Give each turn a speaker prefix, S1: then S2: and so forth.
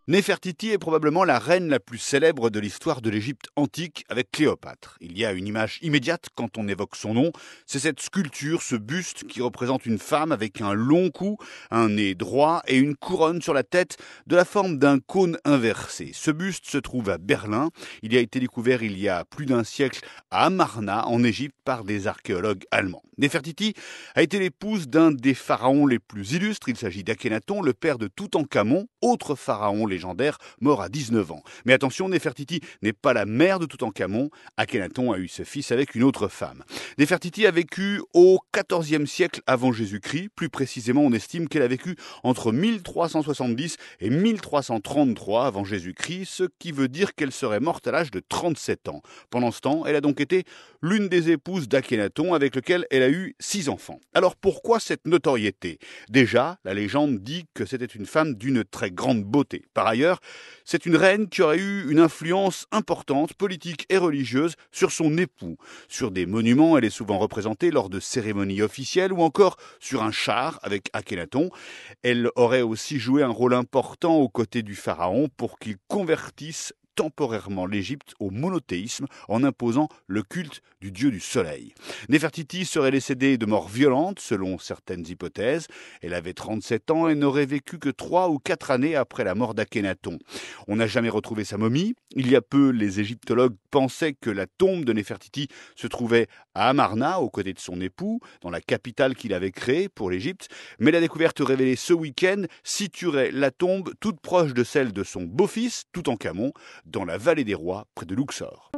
S1: Néfertiti est probablement la reine la plus célèbre de l'histoire de l'Égypte antique avec Cléopâtre. Il y a une image immédiate quand on évoque son nom, c'est cette sculpture, ce buste qui représente une femme avec un long cou, un nez droit et une couronne sur la tête de la forme d'un cône inversé. Ce buste se trouve à Berlin, il a été découvert il y a plus d'un siècle à Amarna en Égypte par des archéologues allemands. Néfertiti a été l'épouse d'un des pharaons les plus illustres, il s'agit d'Akhénaton, le père de Toutankhamon, autre pharaon légendaire, mort à 19 ans. Mais attention, Néfertiti n'est pas la mère de Toutankhamon. Akhénaton a eu ce fils avec une autre femme. Néfertiti a vécu au XIVe siècle avant Jésus-Christ. Plus précisément, on estime qu'elle a vécu entre 1370 et 1333 avant Jésus-Christ, ce qui veut dire qu'elle serait morte à l'âge de 37 ans. Pendant ce temps, elle a donc été l'une des épouses d'Akhénaton avec lequel elle a eu 6 enfants. Alors pourquoi cette notoriété ? Déjà, la légende dit que c'était une femme d'une très grande beauté. Par ailleurs, c'est une reine qui aurait eu une influence importante, politique et religieuse, sur son époux. Sur des monuments, elle est souvent représentée lors de cérémonies officielles ou encore sur un char avec Akhénaton. Elle aurait aussi joué un rôle important aux côtés du pharaon pour qu'il convertisse temporairement l'Égypte au monothéisme en imposant le culte du dieu du soleil. Néfertiti serait décédée de mort violente selon certaines hypothèses. Elle avait 37 ans et n'aurait vécu que 3 ou 4 années après la mort d'Akhénaton. On n'a jamais retrouvé sa momie. Il y a peu, les égyptologues pensaient que la tombe de Néfertiti se trouvait à Amarna, aux côtés de son époux, dans la capitale qu'il avait créée pour l'Égypte. Mais la découverte révélée ce week-end situerait la tombe toute proche de celle de son beau-fils, Toutankhamon, dans la vallée des rois, près de Luxor.